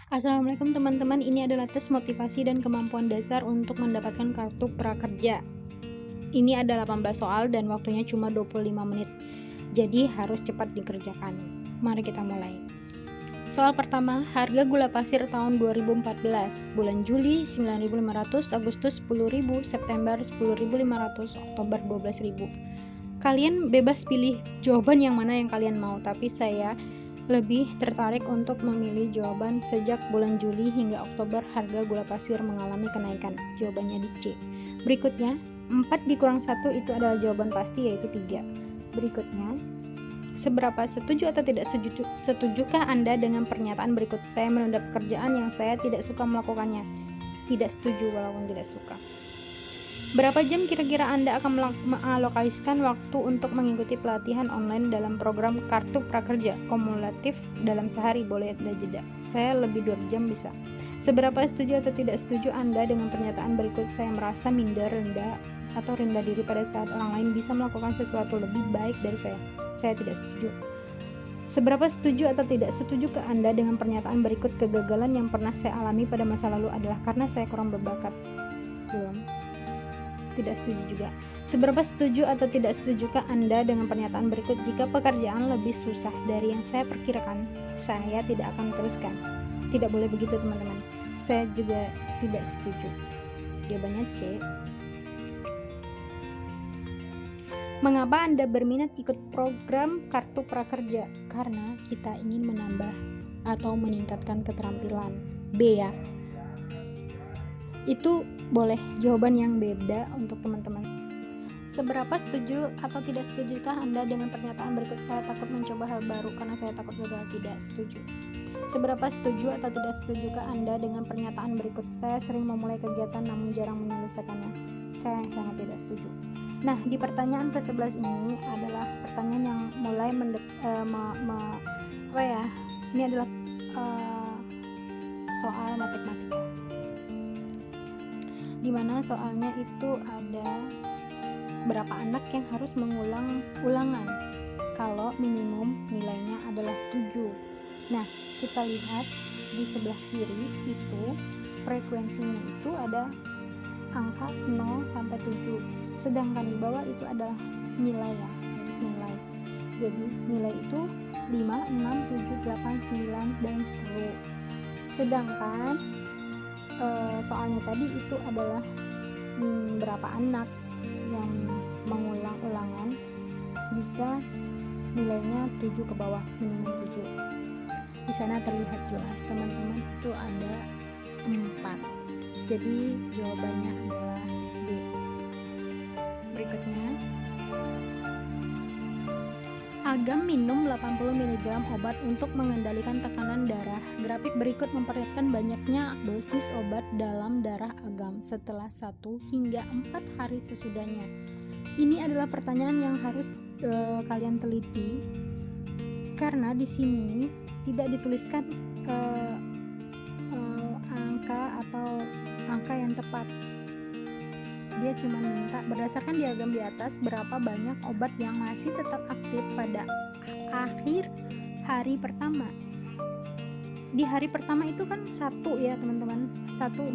Assalamualaikum teman-teman, ini adalah tes motivasi dan kemampuan dasar untuk mendapatkan kartu prakerja. Ini ada 18 soal dan waktunya cuma 25 menit. Jadi harus cepat dikerjakan. Mari kita mulai. Soal pertama, harga gula pasir tahun 2014. Bulan Juli 9.500, Agustus 10.000, September 10.500, Oktober 12.000. Kalian bebas pilih jawaban yang mana yang kalian mau, tapi saya lebih tertarik untuk memilih jawaban sejak bulan Juli hingga Oktober harga gula pasir mengalami kenaikan. Jawabannya di C. Berikutnya, 4 dikurang 1 itu adalah jawaban pasti, yaitu 3. Berikutnya, seberapa setuju atau tidak setujukah Anda dengan pernyataan berikut? Saya menunda pekerjaan yang saya tidak suka melakukannya. Tidak setuju walaupun tidak suka. Berapa jam kira-kira Anda akan mengalokasikan waktu untuk mengikuti pelatihan online dalam program Kartu Prakerja kumulatif dalam sehari? Boleh ada jeda. Saya lebih 2 jam bisa. Seberapa setuju atau tidak setuju Anda dengan pernyataan berikut? Saya merasa minder, rendah diri pada saat orang lain bisa melakukan sesuatu lebih baik dari saya. Saya tidak setuju. Seberapa setuju atau tidak setuju ke Anda dengan pernyataan berikut? Kegagalan yang pernah saya alami pada masa lalu adalah karena saya kurang berbakat. Belum. Tidak setuju juga. Seberapa setuju atau tidak setujukah Anda dengan pernyataan berikut? Jika pekerjaan lebih susah dari yang saya perkirakan, saya tidak akan teruskan. Tidak boleh begitu teman-teman. Saya juga tidak setuju. Jawabannya C. Mengapa Anda berminat ikut program Kartu Prakerja? Karena kita ingin menambah atau meningkatkan keterampilan. B ya. Itu boleh jawaban yang beda untuk teman-teman. Seberapa setuju atau tidak setujukah Anda dengan pernyataan berikut? Saya takut mencoba hal baru karena saya takut gagal. Tidak setuju. Seberapa setuju atau tidak setujukah Anda dengan pernyataan berikut? Saya sering memulai kegiatan namun jarang menyelesaikannya. Saya sangat tidak setuju. Nah, di pertanyaan ke-11 ini adalah pertanyaan yang mulai ini adalah soal matematika, di mana soalnya itu ada berapa anak yang harus mengulang ulangan kalau minimum nilainya adalah 7. Nah, kita lihat di sebelah kiri itu frekuensinya itu ada angka 0 sampai 7, sedangkan di bawah itu adalah nilai ya, nilai. Jadi nilai itu 5, 6, 7, 8, 9, dan 10. Sedangkan soalnya tadi itu adalah berapa anak yang mengulang ulangan jika nilainya 7 ke bawah, minimum 7. Di sana terlihat jelas teman-teman, itu ada 4. Jadi jawabannya adalah D. Berikutnya, Agam minum 80 mg obat untuk mengendalikan tekanan darah. Grafik berikut memperlihatkan banyaknya dosis obat dalam darah Agam setelah 1 hingga 4 hari sesudahnya. Ini adalah pertanyaan yang harus kalian teliti, karena di sini tidak dituliskan angka yang tepat. Dia cuma minta berdasarkan diagram di atas berapa banyak obat yang masih tetap aktif pada akhir hari pertama. Di hari pertama itu kan 1 ya teman-teman, 1, 2,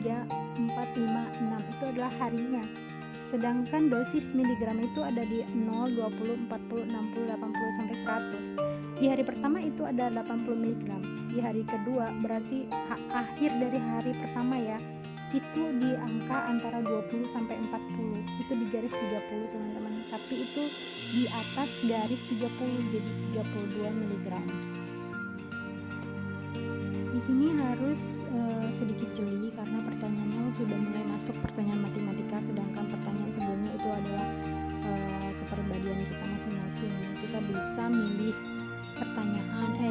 3, 4, 5, 6 itu adalah harinya. Sedangkan dosis miligram itu ada di 0, 20, 40, 60, 80 sampai 100. Di hari pertama itu ada 80 mg. Di hari kedua berarti akhir dari hari pertama ya, itu di angka antara 20 sampai 40. Itu di garis 30 teman-teman. Tapi itu di atas garis 30, jadi 32 mg. Di sini harus sedikit jeli karena pertanyaannya sudah mulai masuk pertanyaan matematika, sedangkan pertanyaan sebelumnya itu adalah kepribadian kita masing-masing. Kita bisa milih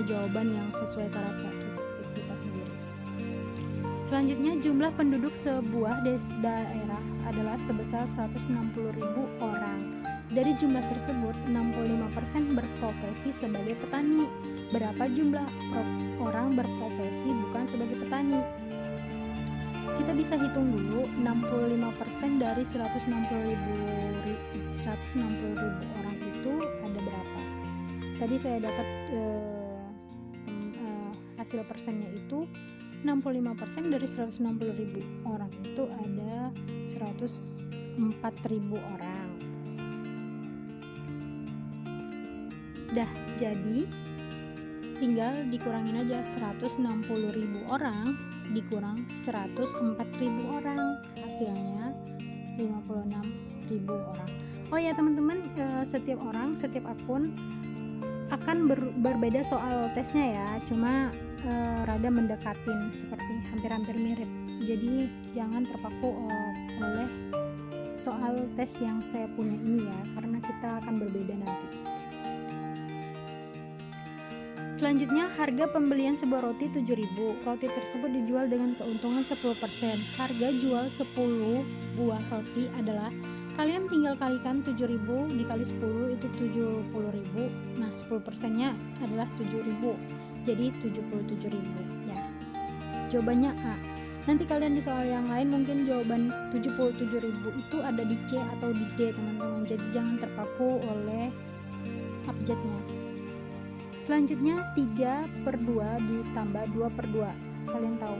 jawaban yang sesuai karakteristik kita sendiri. Selanjutnya, jumlah penduduk sebuah daerah adalah sebesar 160.000 orang. Dari jumlah tersebut, 65% berprofesi sebagai petani. Berapa jumlah orang berprofesi bukan sebagai petani? Kita bisa hitung dulu, 65% dari 160.000 orang itu ada berapa? Tadi saya dapat hasil persennya itu 65% dari 160.000 orang itu ada 104.000 orang. Dah, jadi tinggal dikurangin aja 160.000 orang dikurang 104.000 orang, hasilnya 56.000 orang. Oh ya teman-teman, setiap orang, setiap akun akan berbeda soal tesnya ya, cuma rada mendekatin, seperti hampir-hampir mirip. Jadi jangan terpaku oleh soal tes yang saya punya ini ya, karena kita akan berbeda nanti. Selanjutnya, harga pembelian sebuah roti 7.000. Roti tersebut dijual dengan keuntungan 10%. Harga jual 10 buah roti adalah, kalian tinggal kalikan 7.000 dikali 10 itu 70.000. Nah, 10%-nya adalah 7.000. Jadi 77.000 ya. Jawabannya A. Nanti kalian di soal yang lain mungkin jawaban 77.000 itu ada di C atau di D, teman-teman. Jadi jangan terpaku oleh abjadnya. Selanjutnya 3/2 ditambah 2/2. Kalian tahu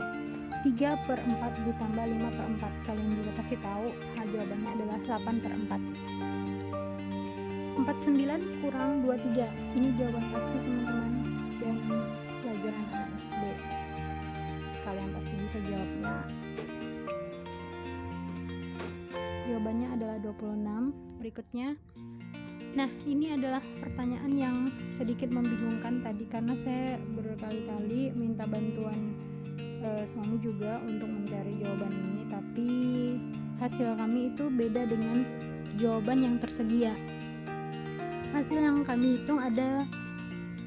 3/4 ditambah 5/4. Kalian juga pasti tahu jawabannya adalah 8/4. 49 kurang 23. Ini jawaban pasti teman-teman, dan pelajaran anak SD. Kalian pasti bisa jawabnya. Jawabannya adalah 26. Berikutnya, nah ini adalah pertanyaan yang sedikit membingungkan tadi, karena saya berkali-kali minta bantuan suami juga untuk mencari jawaban ini, tapi hasil kami itu beda dengan jawaban yang tersedia. Hasil yang kami hitung ada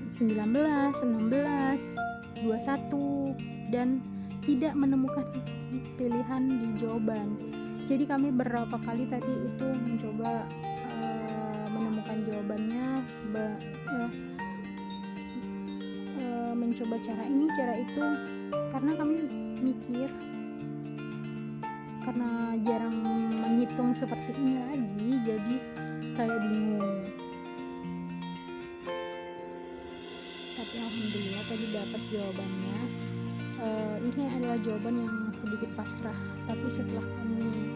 19, 16, 21 dan tidak menemukan pilihan di jawaban. Jadi kami beberapa kali tadi itu mencoba menemukan jawabannya, mencoba cara ini cara itu, karena kami mikir karena jarang menghitung seperti ini lagi, jadi rada bingung. Tapi alhamdulillah tadi dapat jawabannya. Ini adalah jawaban yang sedikit pasrah, tapi setelah kami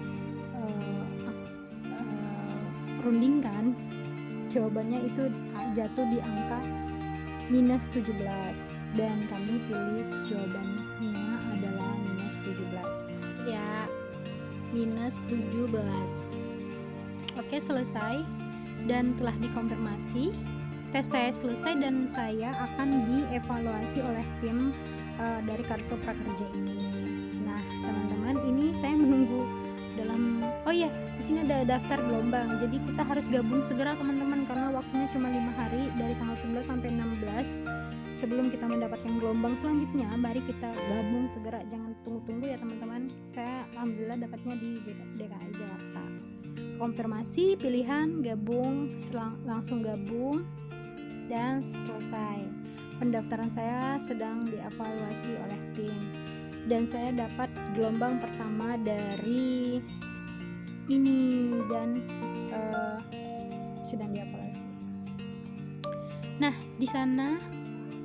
rundingkan, jawabannya itu jatuh di angka minus 17, dan kami pilih jawabannya adalah minus 17 ya, minus 17. Oke, selesai dan telah dikonfirmasi. Tes saya selesai dan saya akan dievaluasi oleh tim dari kartu prakerja ini. Nah teman-teman, ini saya menunggu dalam, oh ya, di sini ada daftar gelombang, jadi kita harus gabung segera teman-teman, karena waktunya cuma 5 hari dari tanggal 11 sampai 16 sebelum kita mendapatkan gelombang selanjutnya. Mari kita gabung segera, jangan tunggu-tunggu ya teman-teman. Saya alhamdulillah dapatnya di DKI Jakarta. Konfirmasi pilihan, gabung, langsung gabung, dan selesai. Pendaftaran saya sedang dievaluasi oleh tim, dan saya dapat gelombang pertama dari ini, dan sedang dievaluasi. Nah, di sana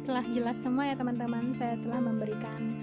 telah jelas semua ya teman-teman. Saya telah memberikan